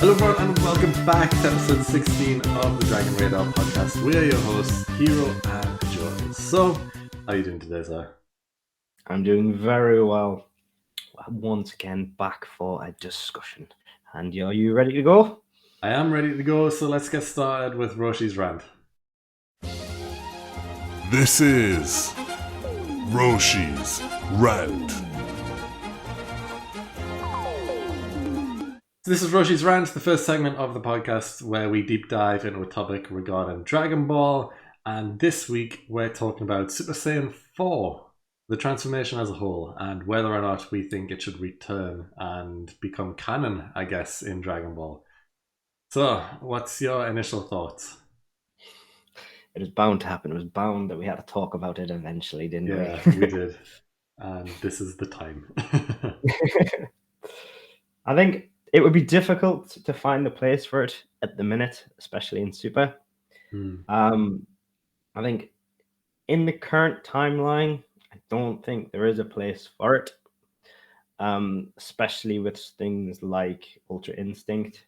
Hello everyone and welcome back to episode 16 of the Dragon Radar podcast. We are your hosts, Heeroh and Ajoten. So, how are you doing today, sir? I'm doing very well. Once again, back for a discussion. And are you ready to go? I am ready to go, so let's get started with Roshi's rant. This is Roshi's Rant. This is Roshi's Rant, the first segment of the podcast where we deep dive into a topic regarding Dragon Ball. And this week we're talking about Super Saiyan 4, the transformation as a whole, and whether or not we think it should return and become canon, I guess, in Dragon Ball. So, what's your initial thoughts? It was bound to happen. It was bound that we had to talk about it eventually, didn't we? Yeah, we did. And this is the time. I think it would be difficult to find a place for it at the minute, especially in Super. I think in the current timeline, I don't think there is a place for it, especially with things like Ultra Instinct.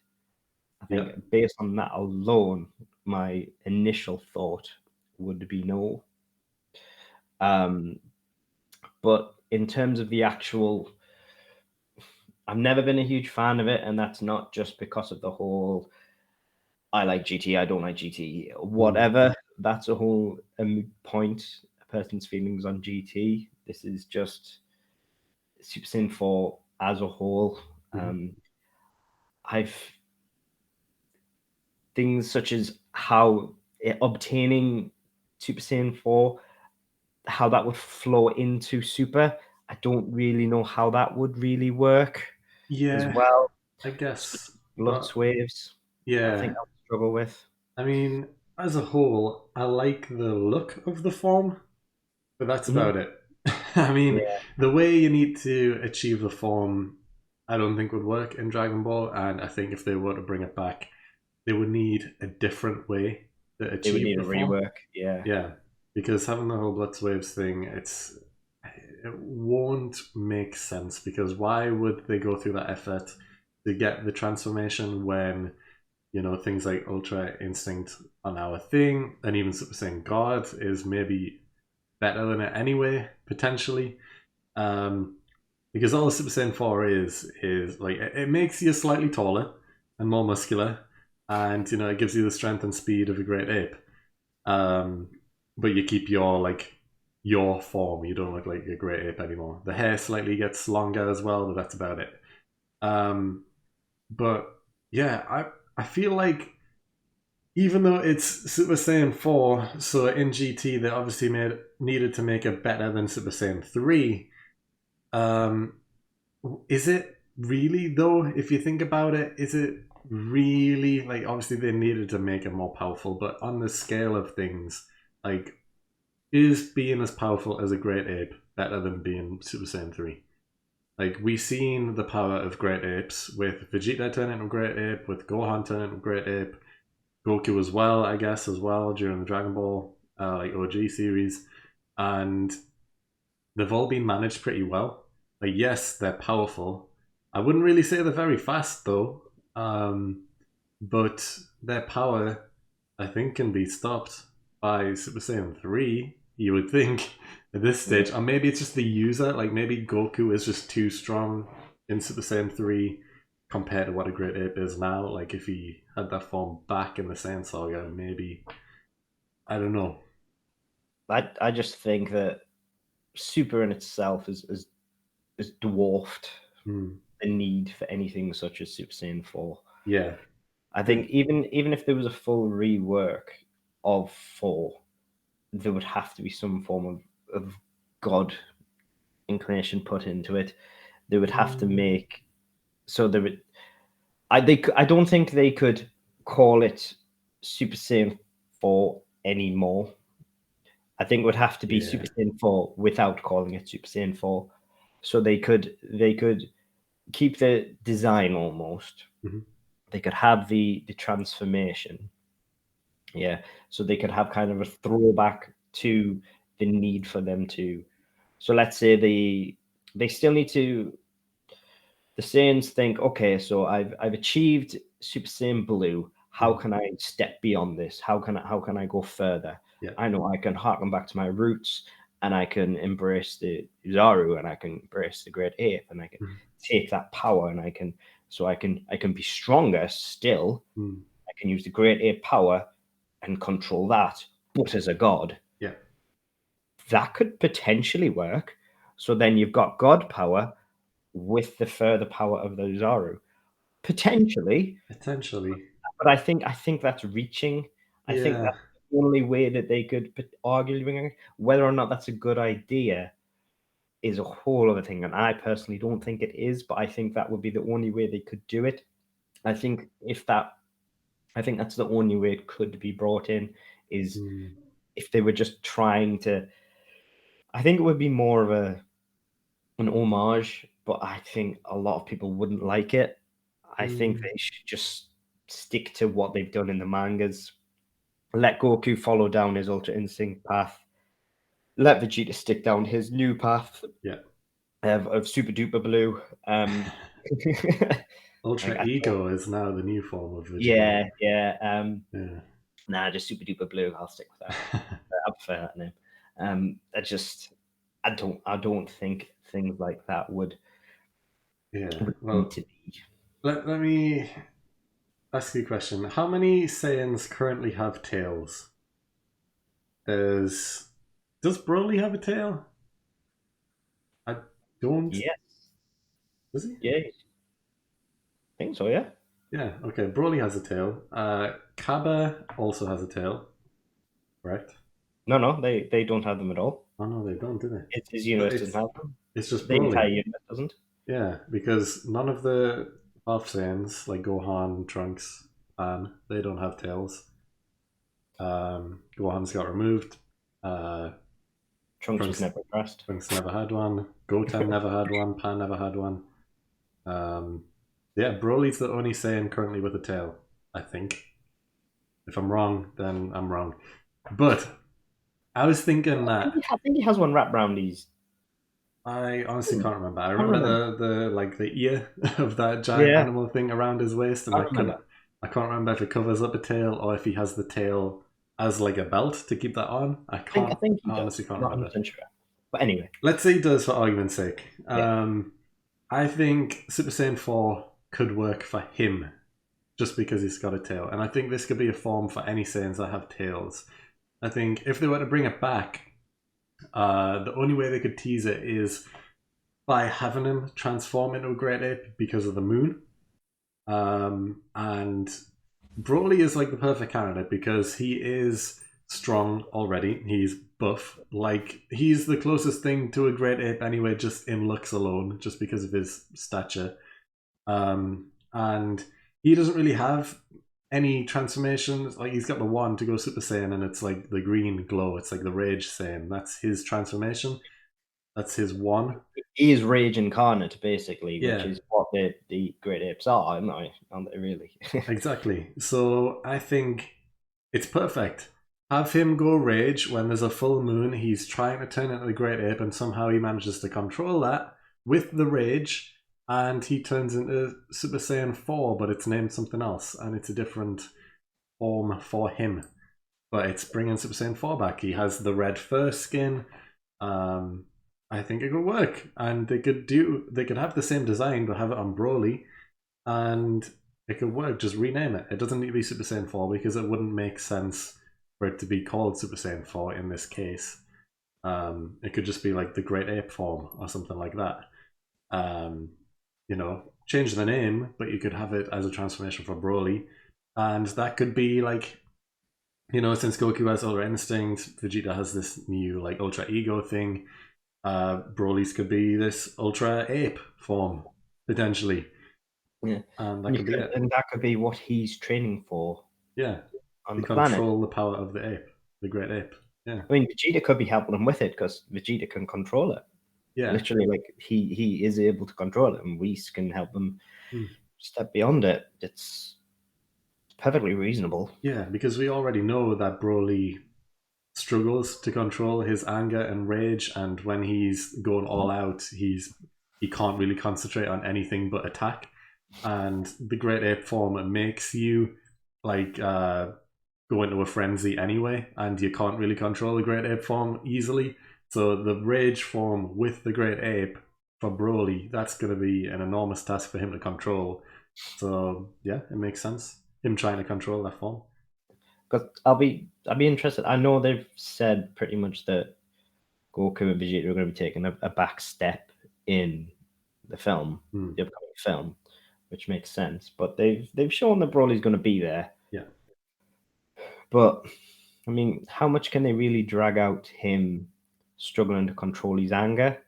I think based on that alone, my initial thought would be no. But in terms of the actual, I've never been a huge fan of it, and that's not just because of the whole I like GT, I don't like GT, whatever. That's a whole point, a person's feelings on GT. This is just Super Saiyan 4 as a whole. I've things such as how obtaining Super Saiyan 4, how that would flow into Super. I don't really know how that would really work as well. I guess. Blood waves. Yeah. I think I would struggle with. I mean, as a whole, I like the look of the form, but that's about it. I mean, the way you need to achieve the form, I don't think would work in Dragon Ball, and I think if they were to bring it back, they would need a different way to achieve They would need the a form. rework, yeah. Yeah, because having the whole Blood Waves thing, it won't make sense, because why would they go through that effort to get the transformation when, you know, things like Ultra Instinct are now a thing, and even Super Saiyan God is maybe better than it anyway, potentially. Because all Super Saiyan 4 is like, it makes you slightly taller and more muscular, and, you know, it gives you the strength and speed of a great ape. But you keep your form. You don't look like a great ape anymore. The hair slightly gets longer as well, but that's about it. But yeah, I feel like even though it's Super Saiyan 4, so in GT they obviously needed to make it better than Super Saiyan 3. Is it really though? If you think about it, is it really, like, obviously they needed to make it more powerful, but on the scale of things, like, is being as powerful as a great ape better than being Super Saiyan 3? Like, we've seen the power of great apes with Vegeta turning into a great ape, with Gohan turning into a great ape, Goku as well, I guess, during the Dragon Ball OG series, and they've all been managed pretty well. Like, yes, they're powerful. I wouldn't really say they're very fast though, but their power, I think, can be stopped by Super Saiyan 3, you would think, at this stage. Or maybe it's just the user, like maybe Goku is just too strong in Super Saiyan 3 compared to what a great ape is now. Like, if he had that form back in the Saiyan Saga, maybe, I don't know. I just think that Super in itself is dwarfed the need for anything such as Super Saiyan 4. Yeah. I think even if there was a full rework of 4, there would have to be some form of God inclination put into it. They would have to make so there would. I don't think they could call it Super Saiyan 4 anymore. I think it would have to be Super Saiyan 4 without calling it Super Saiyan 4. So they could keep the design almost. They could have the transformation. Yeah. So they could have kind of a throwback to the need for them to. So let's say they still need to the Saiyans think, okay, so I've achieved Super Saiyan Blue. How can I step beyond this? How can I go further? Yeah. I know I can harken back to my roots, and I can embrace the Zaru, and I can embrace the Great Ape, and I can take that power, and I can be stronger still. I can use the Great Ape power and control that, but as a god. Yeah. That could potentially work. So then you've got god power with the further power of the Zaru. Potentially. But I think that's reaching. I think that's the only way that they could argue. Whether or not that's a good idea is a whole other thing. And I personally don't think it is, but I think that would be the only way they could do it. I think that's the only way it could be brought in, is if they were just trying to. I think it would be more of an homage, but I think a lot of people wouldn't like it. I think they should just stick to what they've done in the mangas. Let Goku follow down his Ultra Instinct path. Let Vegeta stick down his new path. Of Super Duper Blue. Ultra Ego is now the new form of Vegeta. Yeah. Nah, just Super Duper Blue. I'll stick with that. I prefer that name. I don't think things like that would. Well, need to be. Let me ask you a question. How many Saiyans currently have tails? Does Broly have a tail? I don't. Yes. Does he? Yeah. I think so, yeah. Yeah, okay. Broly has a tail. Kaba also has a tail. Correct? No, they don't have them at all. Oh, no, they don't, do they? His universe doesn't have them. It's just the Broly. entire universe doesn't. Yeah, because none of the Half Saiyans, like Gohan, Trunks, and they don't have tails. Gohan's got removed. Trunks was never addressed. Trunks never had one. Goten never had one. Pan never had one. Yeah, Broly's the only Saiyan currently with a tail, I think. If I'm wrong, then I'm wrong. But I was thinking that I think he has one wrapped around his. I honestly can't remember. I remember the ear of that giant animal thing around his waist, and I can't remember if it covers up a tail or if he has the tail as like a belt to keep that on. I honestly can't remember. Sure. But anyway, let's say he does for argument's sake. I think Super Saiyan 4 could work for him just because he's got a tail, and I think this could be a form for any Saiyans that have tails. I think if they were to bring it back, the only way they could tease it is by having him transform into a Great Ape because of the moon. And Broly is like the perfect candidate because he is strong already. He's buff. Like, he's the closest thing to a Great Ape anyway, just in looks alone, just because of his stature. And he doesn't really have any transformations. Like, he's got the one to go Super Saiyan, and it's like the green glow. It's like the Rage Saiyan. That's his transformation. That's his one. He is Rage incarnate, basically, which is what the Great Apes are, aren't they, really? Exactly. So I think it's perfect. Have him go Rage when there's a full moon. He's trying to turn into the Great Ape, and somehow he manages to control that with the Rage, and he turns into Super Saiyan 4, but it's named something else, and it's a different form for him. But it's bringing Super Saiyan 4 back. He has the red fur skin. I think it could work, and they could have the same design but have it on Broly, and it could work. Just rename it. It doesn't need to be Super Saiyan 4 because it wouldn't make sense for it to be called Super Saiyan 4 in this case. It could just be like the Great Ape form or something like that. Change the name, but you could have it as a transformation for Broly, and that could be like, since Goku has Ultra Instinct, Vegeta has this new like Ultra Ego thing. Broly's could be this Ultra Ape form potentially. Yeah, and that could be it. And that could be what he's training for. Yeah, on the control the power of the ape, the Great Ape. Yeah, I mean, Vegeta could be helping him with it because Vegeta can control it. Yeah, literally, like he is able to control it, and Whis can help him step beyond it. It's perfectly reasonable. Yeah, because we already know that Broly struggles to control his anger and rage, and when he's going all out, he's he can't really concentrate on anything but attack. And the Great Ape form makes you like go into a frenzy anyway, and you can't really control the Great Ape form easily. So the Rage form with the Great Ape for Broly, that's going to be an enormous task for him to control. So yeah, it makes sense. Him trying to control that form. Because I'll be interested. I know they've said pretty much that Goku and Vegeta are going to be taking a back step in the film, the upcoming film, which makes sense. But they've shown that Broly's going to be there. Yeah. But I mean, how much can they really drag out him struggling to control his anger?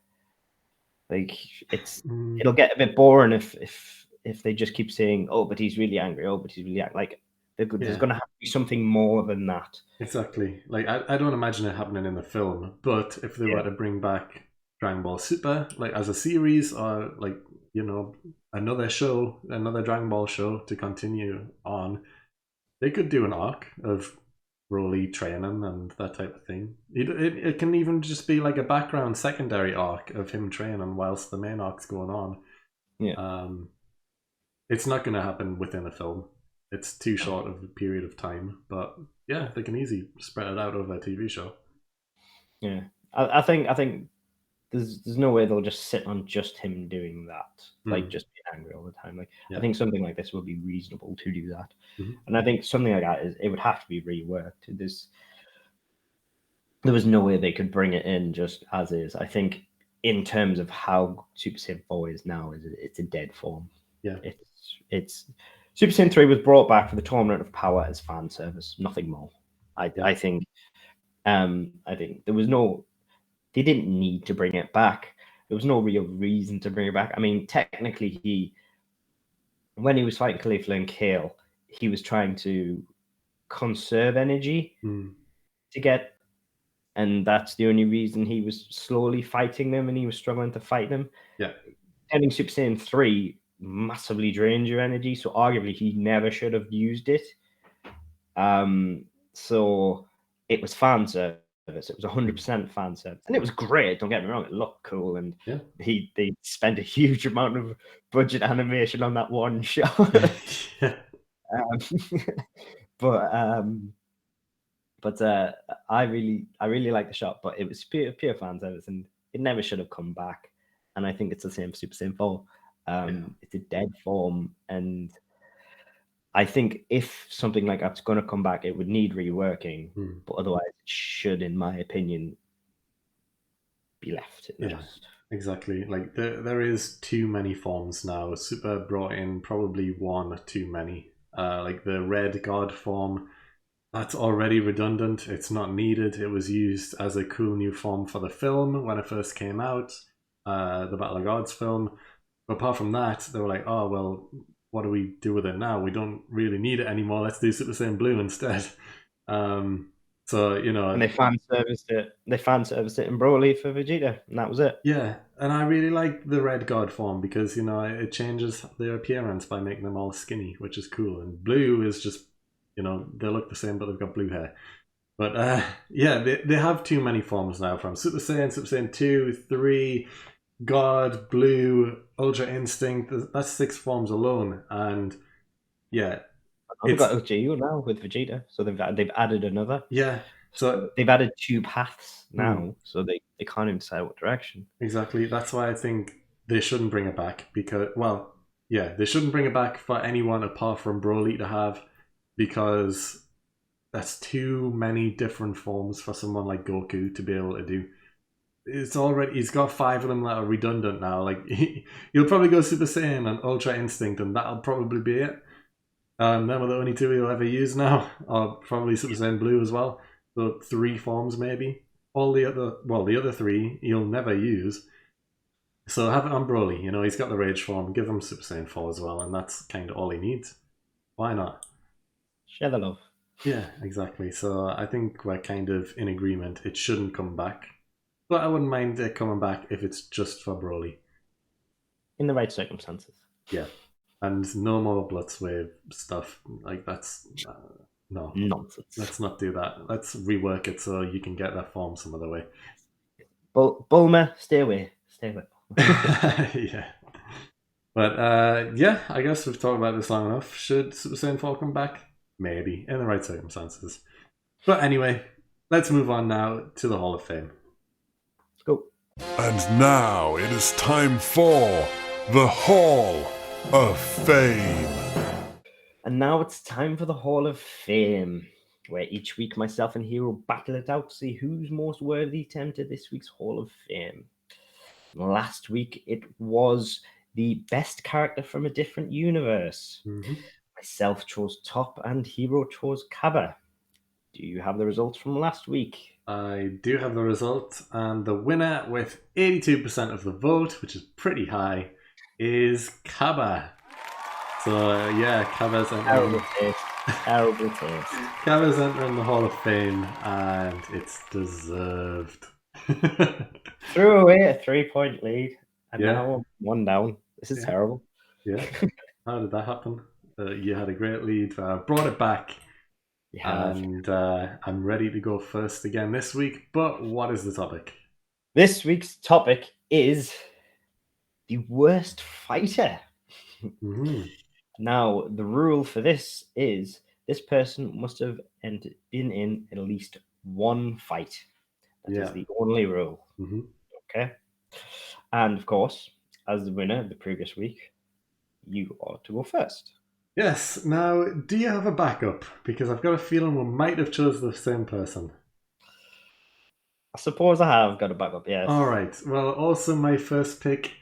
Like it'll get a bit boring if they just keep saying, "Oh, but he's really angry. Oh, but he's really angry." Like there's going to have to be something more than that. Exactly. Like I don't imagine it happening in the film, but if they were to bring back Dragon Ball Super, like as a series, or like another show, another Dragon Ball show to continue on, they could do an arc of Broly training and that type of thing. It can even just be like a background secondary arc of him training whilst the main arc's going on. Yeah. It's not going to happen within a film. It's too short of a period of time. But yeah, they can easily spread it out over a TV show. Yeah, I think there's no way they'll just sit on just him doing that, like just being angry all the time. Like I think something like this would be reasonable to do that, and I think something like that it would have to be reworked. There was no way they could bring it in just as is. I think in terms of how Super Saiyan 4 is now, it's a dead form. Yeah, it's Super Saiyan 3 was brought back for the Tournament of Power as fan service, nothing more. I think there was no. They didn't need to bring it back. There was no real reason to bring it back. I mean, technically, when he was fighting Caulifla and Kale, he was trying to conserve energy to get, and that's the only reason he was slowly fighting them and he was struggling to fight them. Yeah. Ending Super Saiyan 3 massively drains your energy, so arguably he never should have used it. So it was fan service. It was 100% fan service, and it was great. Don't get me wrong; it looked cool, and they spent a huge amount of budget animation on that one shot. But I really like the shot, but it was pure fan service, and it never should have come back. And I think it's the same for Super Saiyan 4. It's a dead form, and I think if something like that's going to come back, it would need reworking, but otherwise it should, in my opinion, be left in the dust. Exactly. Like there is too many forms now. Super brought in probably one too many. Like the Red God form, that's already redundant. It's not needed. It was used as a cool new form for the film when it first came out, the Battle of Gods film. But apart from that, they were like, oh, well, what do we do with it now? We don't really need it anymore. Let's do Super Saiyan Blue instead. So, and they fan serviced it. They fan serviced it in Broly for Vegeta, and that was it. Yeah, and I really like the Red God form because it changes their appearance by making them all skinny, which is cool. And Blue is just they look the same, but they've got blue hair. But they have too many forms now, from Super Saiyan 2, 3. God, Blue, Ultra Instinct. That's 6 forms alone, and they've got OGU now with Vegeta, so they've added another. Yeah, so they've added 2 paths now, so they can't even decide what direction. Exactly. That's why I think they shouldn't bring it back because, they shouldn't bring it back for anyone apart from Broly to have, because that's too many different forms for someone like Goku to be able to do. He's got 5 of them that are redundant now. Like he'll probably go Super Saiyan and Ultra Instinct, and that'll probably be it. Them are the only 2 he'll ever use now, or probably Super Saiyan Blue as well. So 3 forms maybe. All the other 3 he'll never use. So have it on Broly. He's got the Rage form. Give him Super Saiyan 4 as well, and that's kind of all he needs. Why not? Share the love. Yeah, exactly. So I think we're kind of in agreement. It shouldn't come back. But I wouldn't mind it coming back if it's just for Broly. In the right circumstances. Yeah. And no more Bloodswave stuff. Like, that's... no. Nonsense. Let's not do that. Let's rework it so you can get that form some other way. Bulma, stay away. Stay away. Yeah. But yeah, I guess we've talked about this long enough. Should Super Saiyan 4 come back? Maybe, in the right circumstances. But anyway, let's move on now to the Hall of Fame. Let's go. And now it is time for the Hall of Fame. And now it's time for the Hall of Fame, where each week myself and Heeroh battle it out to see who's most worthy to enter this week's Hall of Fame. Last week it was the best character from a different universe. Myself chose Top and Heeroh chose Kaba. Do you have the results from last week? I do have the result, and the winner with 82% of the vote, which is pretty high, is Kaba. So yeah, Kaba's entering. Terrible taste. Kaba's entering the Hall of Fame, and it's deserved. Threw away a 3-point lead, and Yeah. now I'm 1 down. This is terrible. Yeah. How did that happen? You had a great lead. Brought it back. And I'm ready to go first again this week. But what is the topic? This week's topic is the worst fighter. Now, the rule for this is this person must have been in at least one fight. That is the only rule. Okay. And of course, as the winner the previous week, you are to go first. Yes. Now, do you have a backup? Because I've got a feeling we might have chosen the same person. I suppose I have got a backup, yes. All right. Well, also my first pick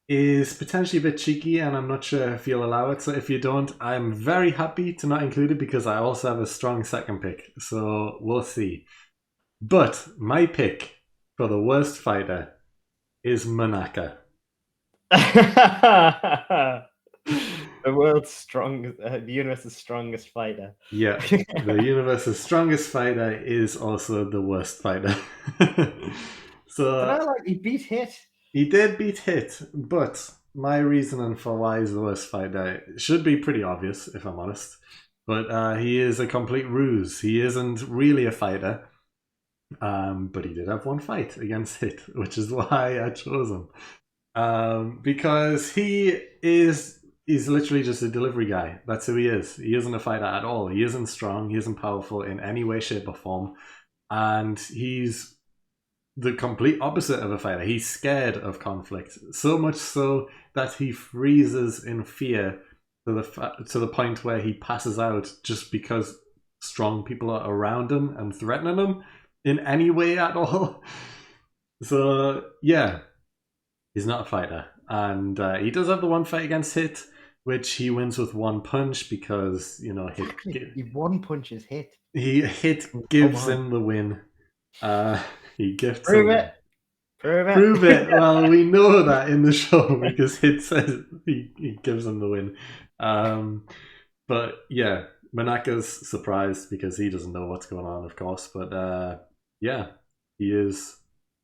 is potentially a bit cheeky, and I'm not sure if you'll allow it. So if you don't, I'm very happy to not include it because I also have a strong second pick. So we'll see. But my pick for the worst fighter is Manaka. The world's strongest, the universe's strongest fighter. Yeah, the universe's strongest fighter is also the worst fighter. So he beat Hit. He did beat Hit, but my reasoning for why he's the worst fighter should be pretty obvious, if I'm honest. But he is a complete ruse. He isn't really a fighter. But he did have one fight against Hit, which is why I chose him. Because he's literally just a delivery guy. That's who he is. He isn't a fighter at all. He isn't strong. He isn't powerful in any way, shape, or form. And he's the complete opposite of a fighter. He's scared of conflict. So much so that he freezes in fear to the point where he passes out just because strong people are around him and threatening him in any way at all. So, yeah. He's not a fighter. And he does have the one fight against Hit, which he wins with one punch because, Hit... One punch is Hit. Hit gives him the win. He gifts Prove him. it. Prove it. Prove it. Well, we know that in the show because Hit says he gives him the win. But yeah, Manaka's surprised because he doesn't know what's going on, of course. But yeah, he is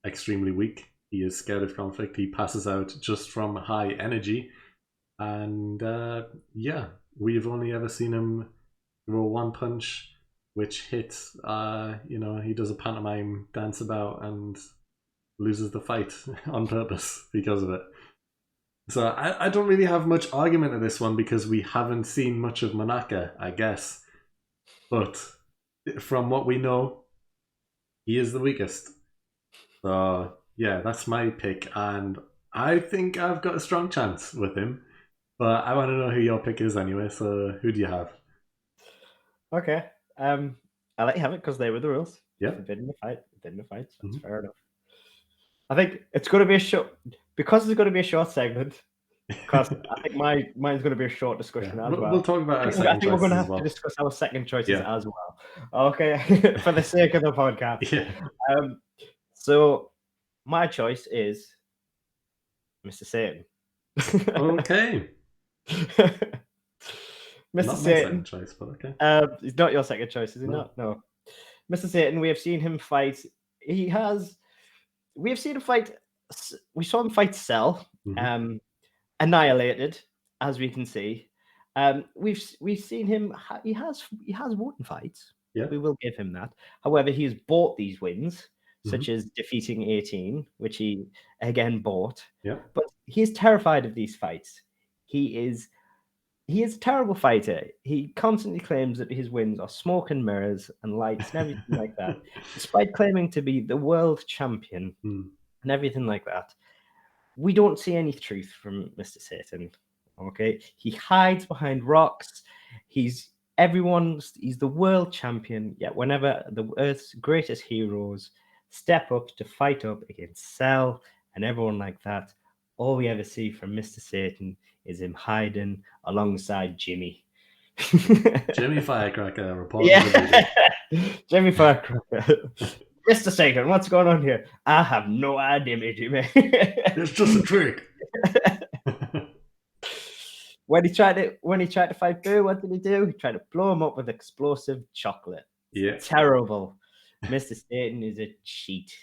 extremely weak. He is scared of conflict. He passes out just from high energy. And yeah, we've only ever seen him throw one punch, which hits, he does a pantomime dance about and loses the fight on purpose because of it. So I don't really have much argument in this one because we haven't seen much of Manaka, I guess. But from what we know, he is the weakest. So yeah, that's my pick, and I think I've got a strong chance with him. But I want to know who your pick is anyway, so who do you have? Okay. I'll let you have it because they were the rules. Yeah. Forbidden the fight. So that's fair enough. I think it's going to be a short, because it's going to be a short segment. Because I think mine's going to be a short discussion as well. We'll talk about our second choices. I think we're going to have to discuss our second choices as well. Okay, for the sake of the podcast. Yeah. So my choice is Mr. Satan. Okay. Mr. Not Satan. my second choice, but okay. He's not your second choice, is he? No. Mr. Satan, we have seen him fight. We have seen him fight. We saw him fight Cell, annihilated, as we can see. We've seen him. He has won fights. Yeah. We will give him that. However, he has bought these wins such as defeating 18, which he again bought. Yeah. But he is terrified of these fights. He is a terrible fighter. He constantly claims that his wins are smoke and mirrors and lights and everything like that, despite claiming to be the world champion and everything like that. We don't see any truth from Mr. Satan. Okay, he hides behind rocks. He's the world champion. Yet whenever the Earth's greatest heroes step up to fight up against Cell and everyone like that, all we ever see from Mr. Satan is him hiding alongside Jimmy. Jimmy Firecracker reporting. Yeah, Jimmy Firecracker. Mr. Satan, what's going on here? I have no idea, Jimmy. It's just a trick. When he tried to fight Boo, what did he do? He tried to blow him up with explosive chocolate. Yeah. Terrible. Mr. Satan is a cheat.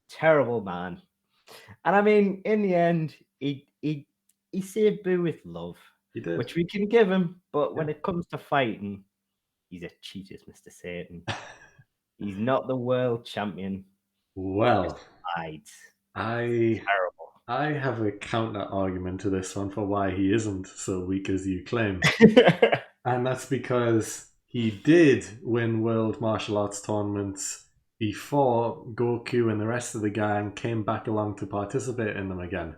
Terrible man. And I mean, in the end, he saved Boo with love, He did. which we can give him. But when it comes to fighting, he's a cheater, Mr. Satan. He's not the world champion. Well, Terrible. I have a counter argument to this one for why he isn't so weak as you claim. And that's because he did win World Martial Arts tournaments before Goku and the rest of the gang came back along to participate in them again.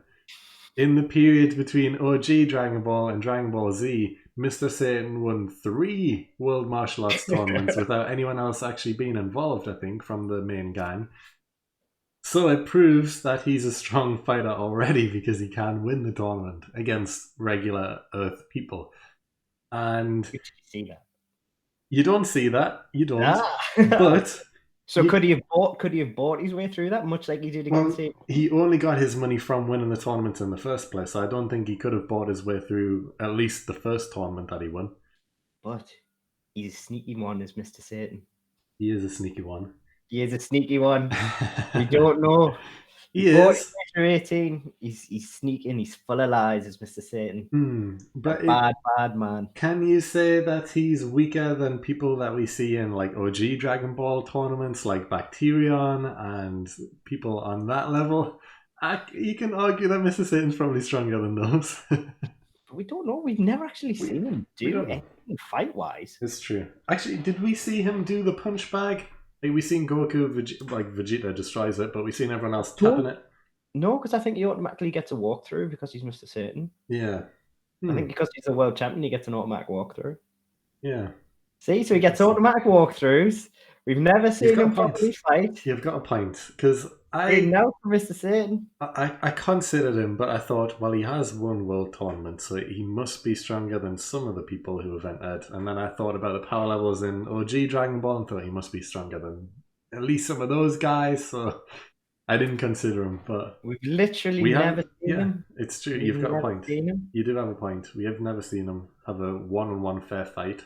In the period between OG Dragon Ball and Dragon Ball Z, Mr. Satan won 3 World Martial Arts tournaments without anyone else actually being involved, I think, from the main gang. So it proves that he's a strong fighter already because he can win the tournament against regular Earth people. And Did you see that? you don't see that. You don't. Ah. But so could he have bought his way through that, much like he did against him? He only got his money from winning the tournament in the first place. So I don't think he could have bought his way through at least the first tournament that he won. But he's a sneaky one, is Mr. Satan. He is a sneaky one. He is a sneaky one. We don't know. He is. 18. He's sneaking. He's full of lies, is Mr. Satan. But bad man. Can you say that he's weaker than people that we see in like OG Dragon Ball tournaments, like Bacterion and people on that level? You can argue that Mr. Satan's probably stronger than those. But we don't know. We've never actually seen him do anything fight-wise. It's true. Actually, did we see him do the punch bag? Like, we seen Goku, Vegeta destroys it, but we've seen everyone else tapping it. No, because I think he automatically gets a walkthrough because he's Mr. Satan. Yeah. I think because he's a world champion, he gets an automatic walkthrough. Yeah. See, so he gets automatic walkthroughs. We've never seen him properly fight. You've got a point, because now for Mr. Satan. I considered him, but I thought, well, he has won world tournaments, so he must be stronger than some of the people who have entered. And then I thought about the power levels in OG Dragon Ball and thought he must be stronger than at least some of those guys. So I didn't consider him, but we've literally never seen him. It's true. You've got a point. You did have a point. We have never seen him have a one-on-one fair fight.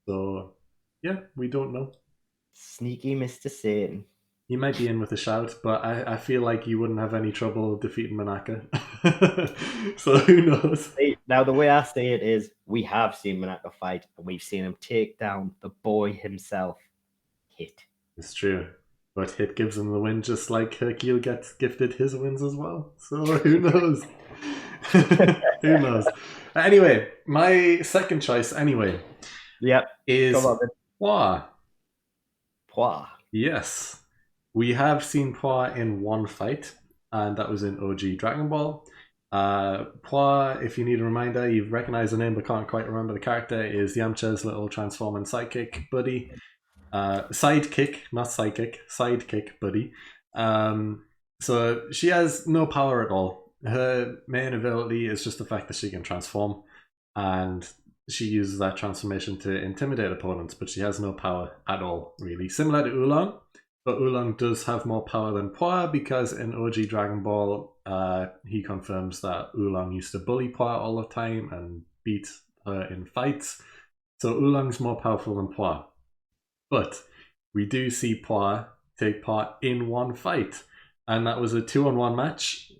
So yeah, we don't know. Sneaky Mr. Satan. He might be in with a shout, but I feel like you wouldn't have any trouble defeating Manaka. So who knows? Now, the way I say it is, we have seen Manaka fight, and we've seen him take down the boy himself, Hit. It's true. But Hit gives him the win just like Hercule gets gifted his wins as well. So who knows? Who knows? Anyway, my second choice, is Poir. Poir. Yes. We have seen Poir in one fight, and that was in OG Dragon Ball. Poir, if you need a reminder, you've recognized the name but can't quite remember the character, is Yamcha's little transforming sidekick buddy. Sidekick, not psychic, sidekick buddy. So she has no power at all. Her main ability is just the fact that she can transform, and she uses that transformation to intimidate opponents, but she has no power at all, really. Similar to Oolong, but Oolong does have more power than Poir because in OG Dragon Ball, he confirms that Oolong used to bully Poir all the time and beat her in fights. So Oolong's more powerful than Poir. But we do see Poir take part in one fight, and that was a 2-on-1 match.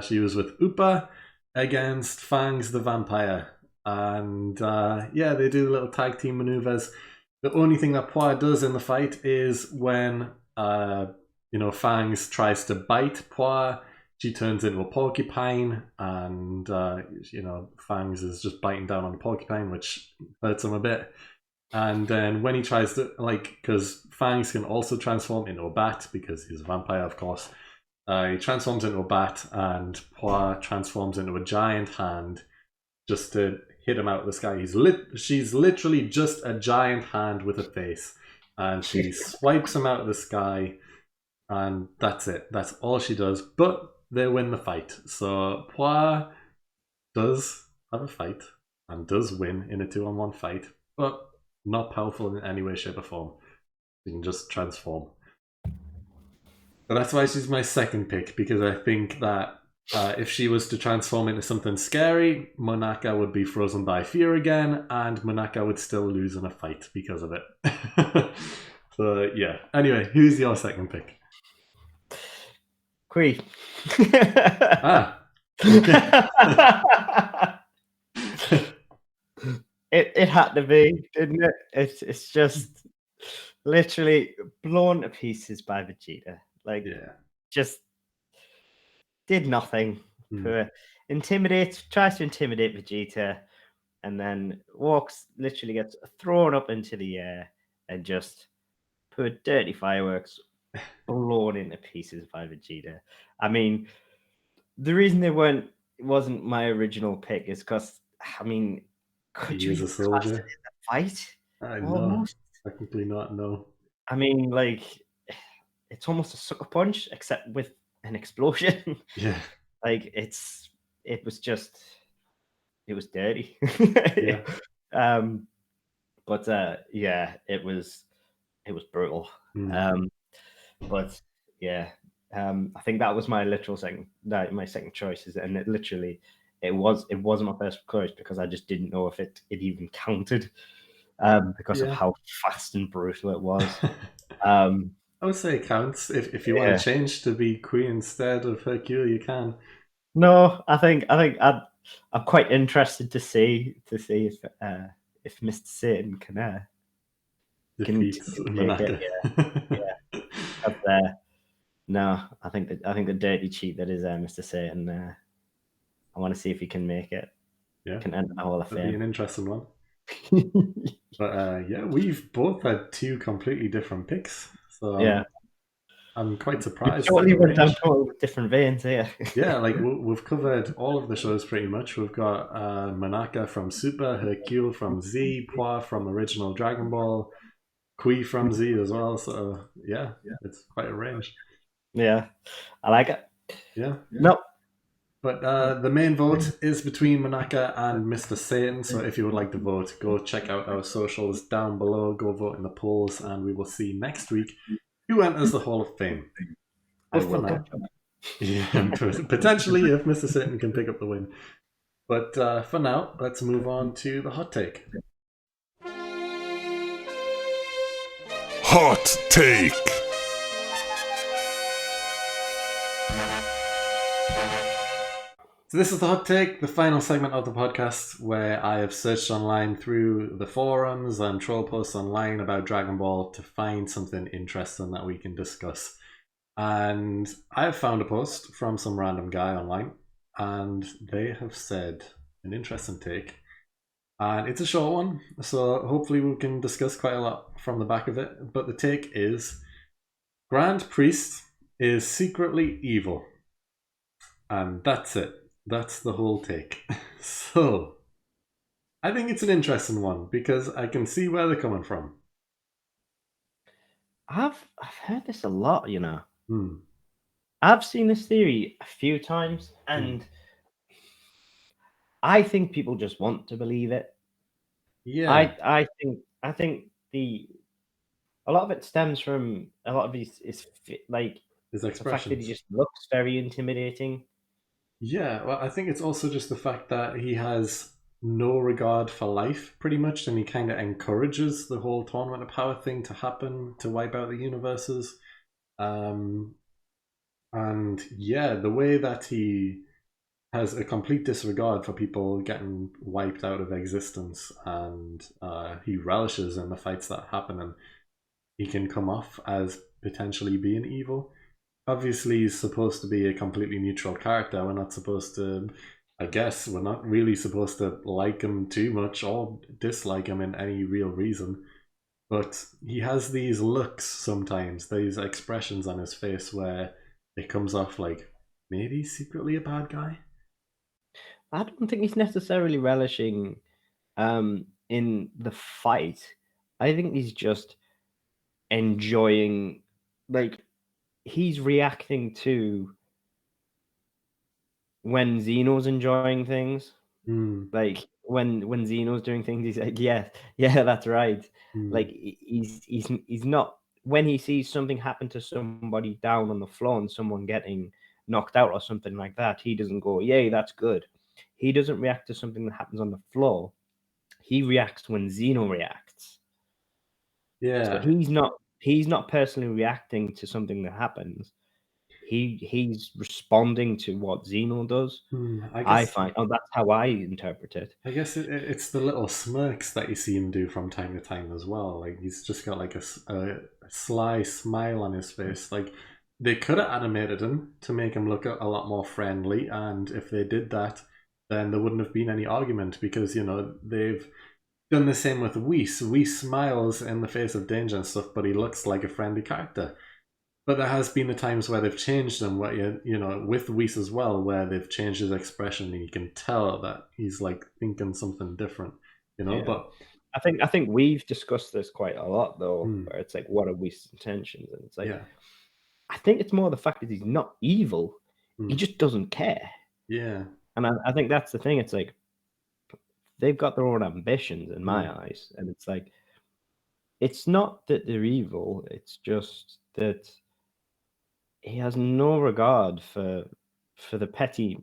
She was with Upa against Fangs the Vampire. And they do little tag team maneuvers. The only thing that Poir does in the fight is when Fangs tries to bite Poir. She turns into a porcupine, and Fangs is just biting down on the porcupine, which hurts him a bit. And then when he tries to, because Fangs can also transform into a bat because he's a vampire, of course. He transforms into a bat, and Poir transforms into a giant hand just to hit him out of the sky. She's literally just a giant hand with a face, and she swipes him out of the sky, and that's it. That's all she does. But they win the fight. So Poir does have a fight and does win in a 2-on-1 fight, but not powerful in any way, shape, or form. She can just transform. So that's why she's my second pick, because I think that if she was to transform into something scary, Monaka would be frozen by fear again, and Monaka would still lose in a fight because of it. So yeah. Anyway, who's your second pick? Kui. It had to be, didn't it? It's just literally blown to pieces by Vegeta. Just did nothing. Tries to intimidate Vegeta, and then literally gets thrown up into the air and just put dirty fireworks blown into pieces by Vegeta. I mean, the reason it wasn't my original pick is because, could you use a soldier in a fight? I know. Technically not, no. I mean, it's almost a sucker punch, except with an explosion. Yeah. It was dirty. Yeah. It was brutal. But yeah, I think that was my my second choice, and it wasn't my first choice because I just didn't know if it even counted, because of how fast and brutal it was. I would say it counts. If you want to change to be Kui instead of Hercule, you can. No, I think I'm quite interested to see if Mr. Satan can defeat Monaka. No, I think the dirty cheat that is Mr. Satan. I want to see if he can make it. Yeah, can enter the Hall of Fame. That'd be an interesting one. But we've both had two completely different picks. So yeah, I'm quite surprised. Totally went down different veins here. Yeah, we've covered all of the shows pretty much. We've got Monaka from Super, Hercule from Z, Poir from original Dragon Ball, Kui from Z as well. So yeah, it's quite a range. Yeah, I like it. Yeah. No. But the main vote is between Monaka and Mr. Satan. So if you would like to vote, go check out our socials down below. Go vote in the polls, and we will see next week who enters the Hall of Fame. But for now, potentially if Mr. Satan can pick up the win. But for now, let's move on to the hot take. Hot take. So this is the hot take, the final segment of the podcast where I have searched online through the forums and troll posts online about Dragon Ball to find something interesting that we can discuss. And I have found a post from some random guy online, and they have said an interesting take. And it's a short one, so hopefully we can discuss quite a lot from the back of it. But the take is, Grand Priest is secretly evil. And that's it. That's the whole take. So, I think it's an interesting one because I can see where they're coming from. I've heard this a lot, you know. I've seen this theory a few times, and I think people just want to believe it. Yeah, I think a lot of it stems from a lot of his like his the fact that he just looks very intimidating. Yeah, well, I think it's also just the fact that he has no regard for life, pretty much, and he kind of encourages the whole Tournament of Power thing to happen, to wipe out the universes. And yeah, the way that he has a complete disregard for people getting wiped out of existence, and he relishes in the fights that happen, and he can come off as potentially being evil. obviously he's supposed to be a completely neutral character. We're not supposed to, I guess, we're not really supposed to like him too much or dislike him in any real reason. But he has these looks sometimes, these expressions on his face where it comes off like maybe he's secretly a bad guy. I don't think he's necessarily relishing in the fight. I think he's just enjoying, like, he's reacting to when Xeno's enjoying things. Hmm. Like when Xeno's doing things, he's like, yeah, yeah, that's right. Hmm. Like he's not, when he sees something happen to somebody down on the floor and someone getting knocked out or something like that, he doesn't go, yay, that's good. He doesn't react to something that happens on the floor. He reacts when Xeno reacts. So Yeah. he's not personally reacting to something that happens. He's responding to what Xeno does. Hmm. I find, oh, that's how I interpret it. I guess it's the little smirks that you see him do from time to time as well. Like he's just got like a sly smile on his face. Like they could have animated him to make him look a lot more friendly, and if they did that, then there wouldn't have been any argument because they've done the same with Whis. Whis smiles in the face of danger and stuff, but he looks like a friendly character. But there has been the times where they've changed him, where with Whis as well, where they've changed his expression, and you can tell that he's like thinking something different. Yeah. But I think we've discussed this quite a lot though, Hmm. where it's like, what are Whist's intentions? And it's like, yeah, I think it's more the fact that he's not evil. He Hmm. just doesn't care. yeah, And I think that's the thing. It's like they've got their own ambitions in my Hmm. eyes. And it's like, it's not that they're evil, it's just that he has no regard for the petty,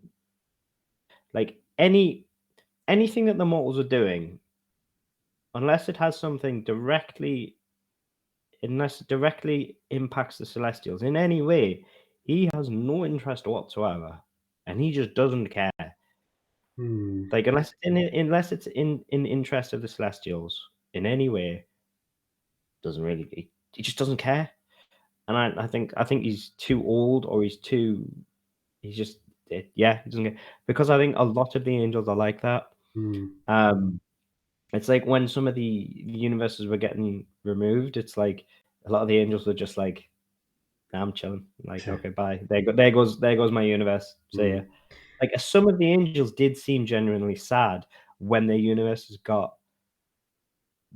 like anything that the mortals are doing, unless it has something directly, unless it directly impacts the Celestials in any way, he has no interest whatsoever, and he just doesn't care. Hmm. Like unless it's in interest of the Celestials in any way, doesn't really. He just doesn't care. And I think he's too old, or he's too. He's just yeah. He doesn't care, because I think a lot of the angels are like that. Hmm. Um, it's like when some of the universes were getting removed. It's like a lot of the angels were just like, I'm chilling. Like, yeah, okay, bye. There goes my universe. See Hmm. ya. Like some of the angels did seem genuinely sad when their universes got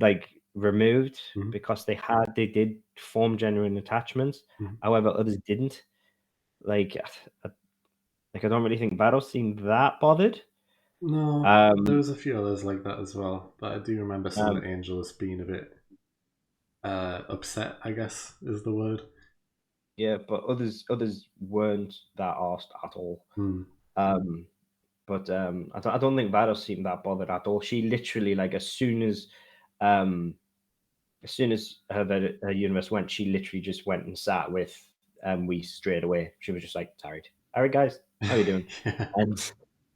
like removed, Hmm. because they did form genuine attachments. Hmm. However, others didn't. Like, I, like I don't really think Battle seemed that bothered. No, there Um, was a few others like that as well, but I do remember some of um, the angels being a bit upset. I guess is the word. yeah, but others weren't that arsed at all. Hmm. Um, but I don't think Vados seemed that bothered at all. She literally, like, um, as soon as her universe went, she literally just went and sat with we straight away. She was just like, all right, guys, how you doing? yeah.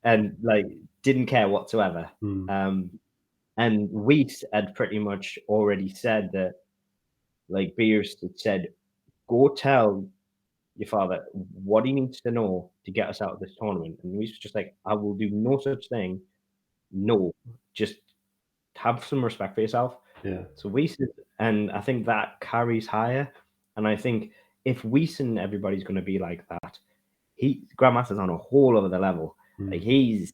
And like didn't care whatsoever. Hmm. Um, and Weiss had pretty much already said that, like, Beers had said, go tell your father what he needs to know to get us out of this tournament. And Weiss was just like, I will do no such thing. No, just have some respect for yourself. Yeah. So Weiss, and I think that carries higher. And I think if Weiss and everybody's going to be like that, Grandmaster's on a whole other level. Hmm. Like he's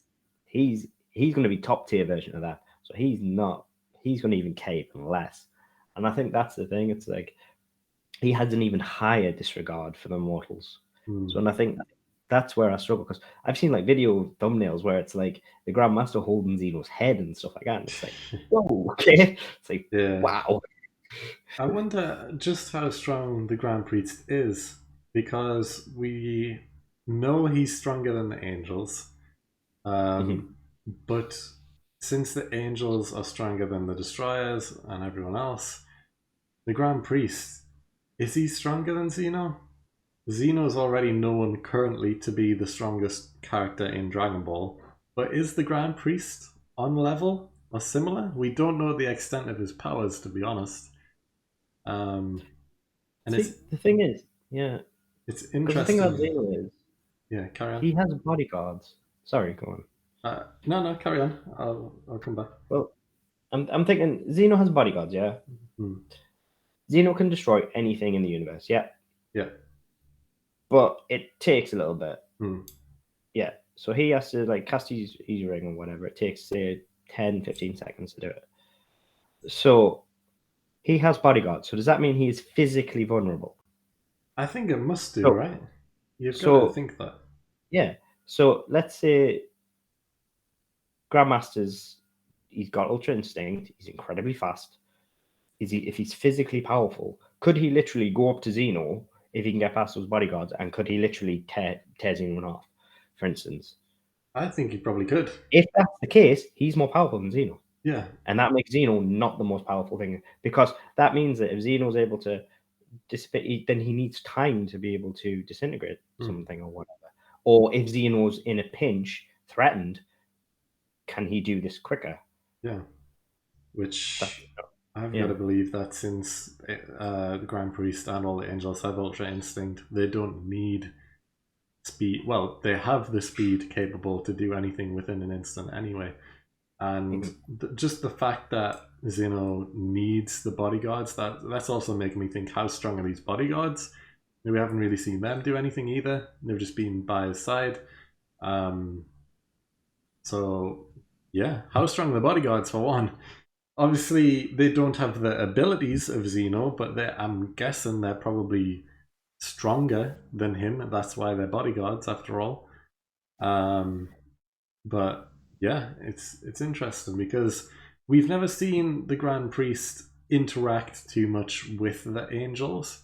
going to be top tier version of that. So he's not. He's going to even care even less. And I think that's the thing. It's like he has an even higher disregard for the mortals. Hmm. So, and I think that's where I struggle, because I've seen like video thumbnails where it's like the Grandmaster holding Xeno's head and stuff like that. And it's like, whoa, okay. It's like, Yeah. wow. I wonder just how strong the Grand Priest is, because we know he's stronger than the angels, Mhm. but since the angels are stronger than the destroyers and everyone else, the Grand Priest, is he stronger than Xeno? Xeno's already known currently to be the strongest character in Dragon Ball, but is the Grand Priest on level or similar? We don't know the extent of his powers, to be honest. Um, and it's See, the thing is, yeah. It's Because the thing about interesting. Xeno is Yeah, carry on. he has bodyguards. Sorry, go on. No, carry on. I'll come back. Well, I'm thinking Xeno has bodyguards, yeah? Hmm. Xeno can destroy anything in the universe, yeah? Yeah. But it takes a little bit. Hmm. Yeah. So he has to like cast his ring or whatever. It takes, say, 10, 15 seconds to do it. So he has bodyguards. So does that mean he is physically vulnerable? I think it must do, So, right? You've got to so think that. yeah. So let's say Grandmaster's he's got Ultra Instinct, he's incredibly fast. If he's physically powerful, could he literally go up to Xeno if he can get past those bodyguards, and could he literally tear Xeno off, for instance? I think he probably could. If that's the case, he's more powerful than Xeno. Yeah. And that makes Xeno not the most powerful thing, because that means that if Xeno's able to dissipate, then he needs time to be able to disintegrate something or whatever. Or if Xeno's in a pinch, threatened, can he do this quicker? Yeah. Which I've yeah. got to believe that since the Grand Priest and all the angels have Ultra Instinct, they don't need speed. Well, they have the speed capable to do anything within an instant anyway. And just the fact that Xeno needs the bodyguards, that's also making me think, how strong are these bodyguards? We haven't really seen them do anything either. They've just been by his side. So yeah, how strong are the bodyguards for one? Obviously, they don't have the abilities of Xeno, but I'm guessing they're probably stronger than him. That's why they're bodyguards, after all. But yeah, it's interesting because we've never seen the Grand Priest interact too much with the angels.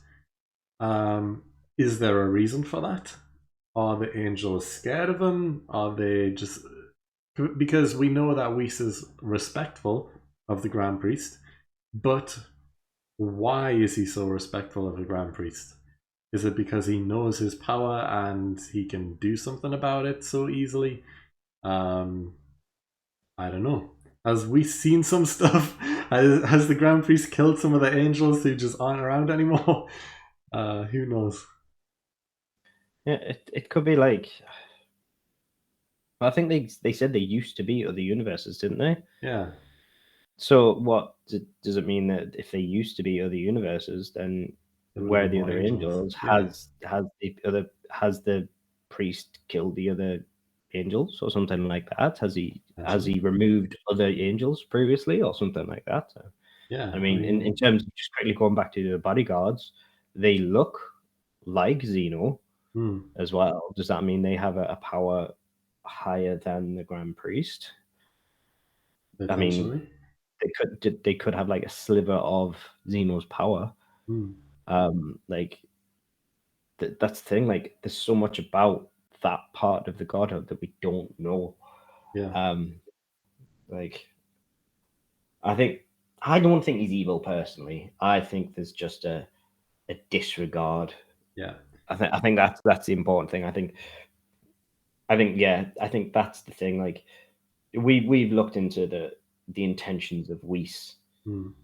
Is there a reason for that? Are the angels scared of him? Are they just because we know that Whis is respectful of the Grand Priest, but why is he so respectful of the Grand Priest? Is it because he knows his power and he can do something about it so easily? I don't know. Has we seen some stuff? Has the Grand Priest killed some of the angels who just aren't around anymore? Who knows? Yeah, it could be like. I think they said they used to be other universes, didn't they? Yeah. So what does it mean that if they used to be other universes, then where the other angels yeah. has the priest killed the other angels or something like that? Has he removed other angels previously or something like that? Yeah. I mean, in terms of just quickly going back to the bodyguards, they look like Xeno as well. Does that mean they have a power higher than the Grand Priest? I mean, they could have like a sliver of Xeno's power. Like that's the thing. Like, there's so much about that part of the godhood that we don't know. Yeah. Like, I don't think he's evil personally. I think there's just a disregard. Yeah. I think that's the important thing. I think that's the thing. Like, we've looked into the intentions of Whis, and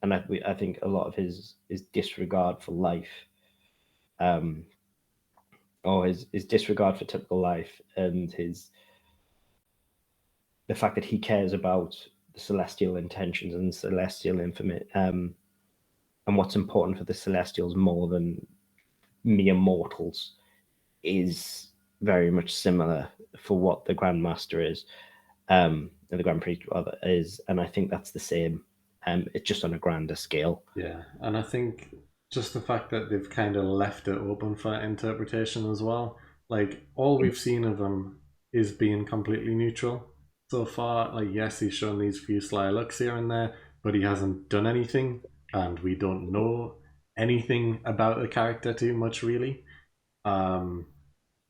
I think a lot of his disregard for life, or his disregard for typical life, and the fact that he cares about the celestial intentions and celestial information, and what's important for the celestials more than mere mortals, is very much similar for what the Grandmaster is. The Grand Priest rather is, and I think that's the same. It's just on a grander scale. Yeah, and I think just the fact that they've kind of left it open for interpretation as well. Like, all we've seen of him is being completely neutral so far. Like, yes, he's shown these few sly looks here and there, but he hasn't done anything, and we don't know anything about the character too much, really.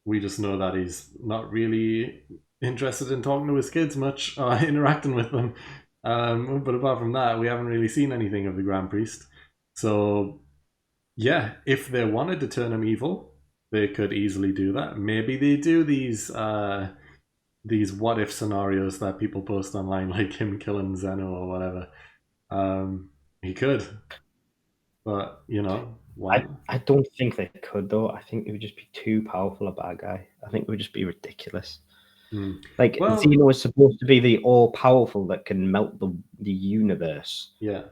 We just know that he's not really interested in talking to his kids much or interacting with them. But apart from that, we haven't really seen anything of the Grand Priest. So, yeah, if they wanted to turn him evil, they could easily do that. Maybe they do these what if scenarios that people post online, like him killing Zeno or whatever. He could, but Why? I don't think they could though. I think it would just be too powerful a bad guy. I think it would just be ridiculous. Like Well, Xeno is supposed to be the all powerful that can melt the universe, yeah.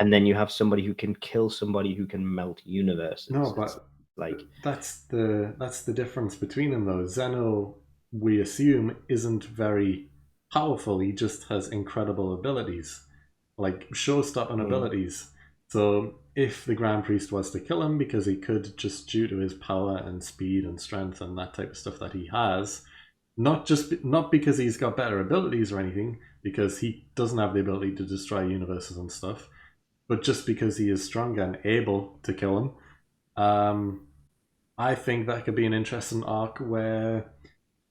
and then you have somebody who can kill somebody who can melt universes. No, It's but like that's the difference between them though. Zeno, we assume, isn't very powerful. He just has incredible abilities, like show-stopping abilities. So if the Grand Priest was to kill him because he could, just due to his power and speed and strength and that type of stuff that he has, not because he's got better abilities or anything, because he doesn't have the ability to destroy universes and stuff, but just because he is stronger and able to kill him. I think that could be an interesting arc where,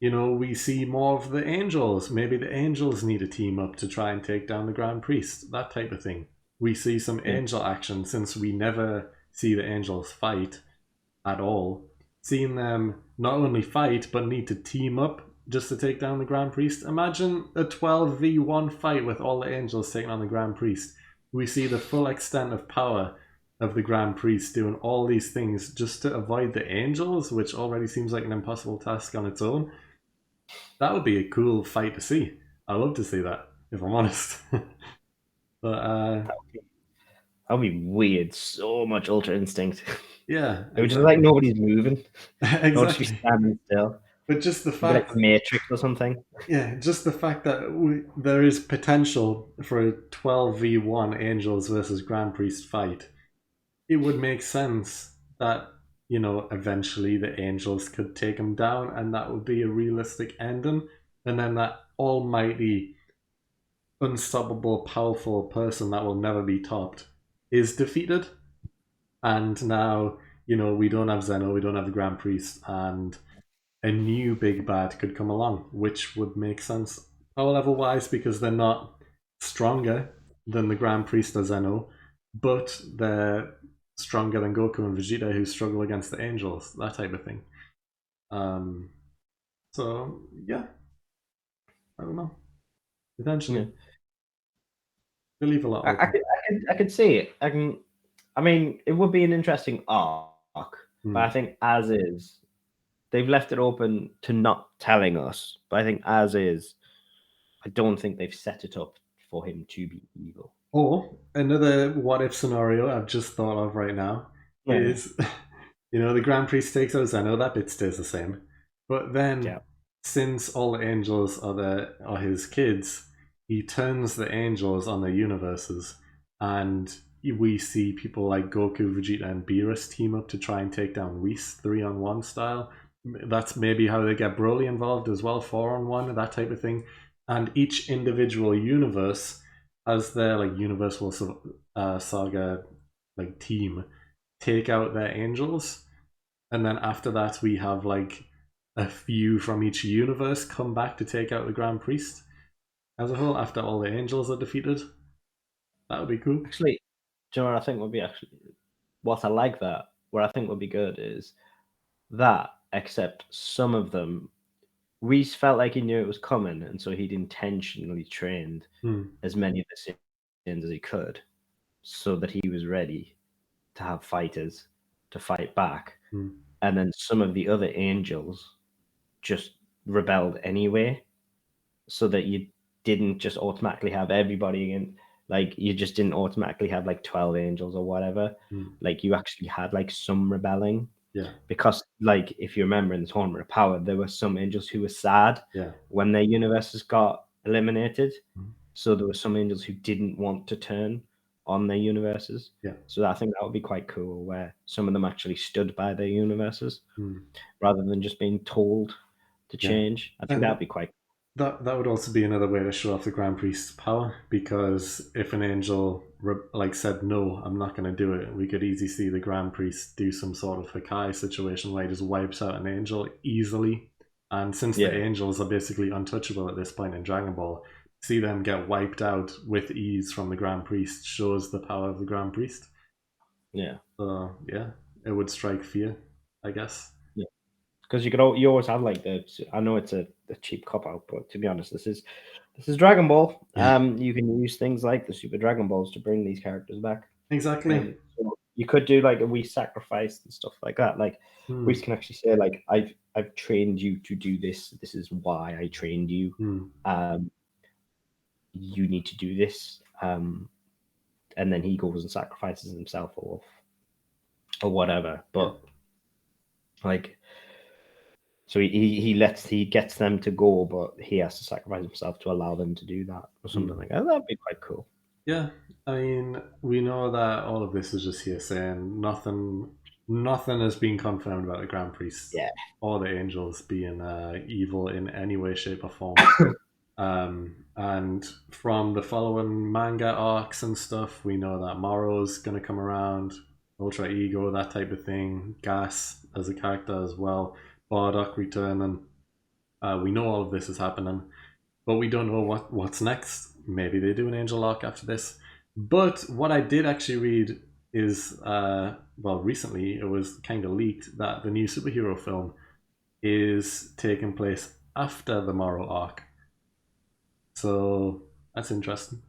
we see more of the angels. Maybe the angels need a team up to try and take down the Grand Priest, that type of thing. We see some angel action since we never see the angels fight at all. Seeing them not only fight but need to team up just to take down the Grand Priest. Imagine a 12v1 fight with all the angels taking on the Grand Priest. We see the full extent of power of the Grand Priest doing all these things just to avoid the angels, which already seems like an impossible task on its own. That would be a cool fight to see. I'd love to see that, if I'm honest. But that would be weird. So much Ultra Instinct. yeah, It would just like nobody's moving. exactly. Nobody's just standing still. But just the It'd be like fact, the Matrix or something. yeah, just the fact that there is potential for a 12v1 Angels versus Grand Priest fight, it would make sense that, eventually the Angels could take him down and that would be a realistic ending. And then that almighty, unstoppable, powerful person that will never be topped is defeated. And now, we don't have Zeno, we don't have the Grand Priest, and a new big bad could come along, which would make sense power level wise because they're not stronger than the Grand Priest or Zeno, but they're stronger than Goku and Vegeta who struggle against the angels, that type of thing. So yeah, I don't know. Potentially, Yeah. they leave a lot open. I could see it. I mean, it would be an interesting arc, but I think as is, they've left it open to not telling us. But I think as is, I don't think they've set it up for him to be evil. Or another what if scenario I've just thought of right now is, the Grand Priest takes out Zeno, that bit stays the same. But then, since all the angels are his kids, he turns the angels on their universes, and we see people like Goku, Vegeta, and Beerus team up to try and take down Whis 3-on-1 style. That's maybe how they get Broly involved as well, 4-on-1, that type of thing. And each individual universe as their like Universal Saga like team take out their angels, and then after that we have like a few from each universe come back to take out the Grand Priest as a whole after all the angels are defeated. That would be cool. Actually, do you know what I think would be what I like that, what I think would be good is that, except some of them, Reese felt like he knew it was coming, and so he'd intentionally trained as many of the Saiyans as he could, so that he was ready to have fighters to fight back. And then some of the other angels just rebelled anyway, so that you didn't just automatically have everybody in. Like you just didn't automatically have like 12 angels or whatever. Like you actually had like some rebelling. Yeah. Because like if you remember in the Tournament of Power, there were some angels who were sad when their universes got eliminated. So there were some angels who didn't want to turn on their universes. Yeah. So I think that would be quite cool, where some of them actually stood by their universes rather than just being told to change. I think that would be quite That would also be another way to show off the Grand Priest's power, because if an angel said no, I'm not going to do it, we could easily see the Grand Priest do some sort of Hakai situation where he just wipes out an angel easily. And since the angels are basically untouchable at this point in Dragon Ball, see them get wiped out with ease from the Grand Priest shows the power of the Grand Priest. Yeah. So yeah, it would strike fear, I guess. Because you always have like I know it's a cheap cop out, but to be honest, this is Dragon Ball. You can use things like the Super Dragon Balls to bring these characters back. Exactly. you could do like a wee sacrifice and stuff like that. Like Whis can actually say like, I've trained you to do this. This is why I trained you. You need to do this. And then he goes and sacrifices himself or whatever. But like, so he gets them to go, but he has to sacrifice himself to allow them to do that or something like that. That'd be quite cool. Yeah, I mean, we know that all of this is just hearsay, and nothing has been confirmed about the Grand Priest or the Angels being evil in any way, shape, or form. And from the following manga arcs and stuff, we know that Morrow's going to come around, Ultra Ego, that type of thing, Gas as a character as well, Bardock returning. We know all of this is happening, but we don't know what's next. Maybe they do an Angel arc after this. But what I did actually read is, recently it was kind of leaked that the new superhero film is taking place after the Morrow arc. So that's interesting.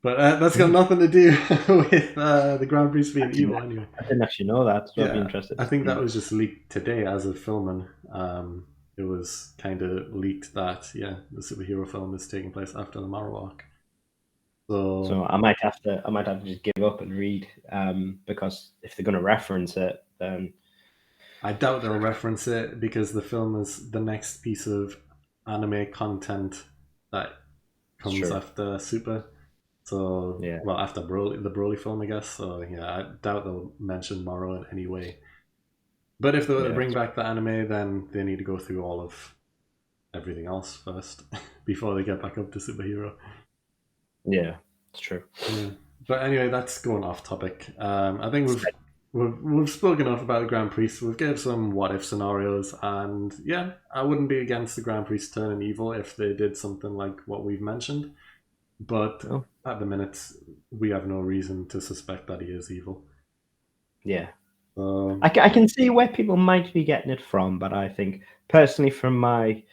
But that's got nothing to do with the Grand Priest being evil anyway. I didn't actually know that, so I'd be interested. I think that was just leaked today as of filming. It was kind of leaked that, the superhero film is taking place after the Morrow arc. So I might have to just give up and read, because if they're going to reference it, then I doubt they'll reference it because the film is the next piece of anime content that comes after Super. So after the Broly film, I guess. So I doubt they'll mention Morrow in any way. But if they were to bring back the anime, then they need to go through all of everything else first before they get back up to superhero. Yeah, it's true. Yeah. But anyway, that's going off topic. I think we've spoken enough about the Grand Priest. We've given some what if scenarios, and I wouldn't be against the Grand Priest turning evil if they did something like what we've mentioned. But at the minute, we have no reason to suspect that he is evil. Yeah. I can see where people might be getting it from, but I think personally, from my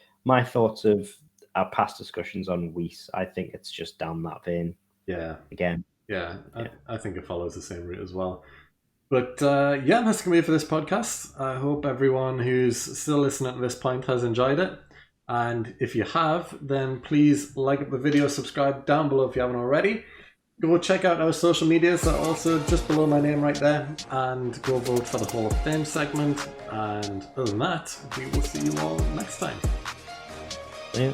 thoughts of our past discussions on Whis, I think it's just down that vein. Yeah. Again. Yeah, I think it follows the same route as well. But that's going to be it for this podcast. I hope everyone who's still listening at this point has enjoyed it. And if you have, then please like up the video, subscribe down below if you haven't already. Go check out our social medias that are also just below my name right there, and go vote for the Hall of Fame segment. And other than that, we will see you all next time. Yeah.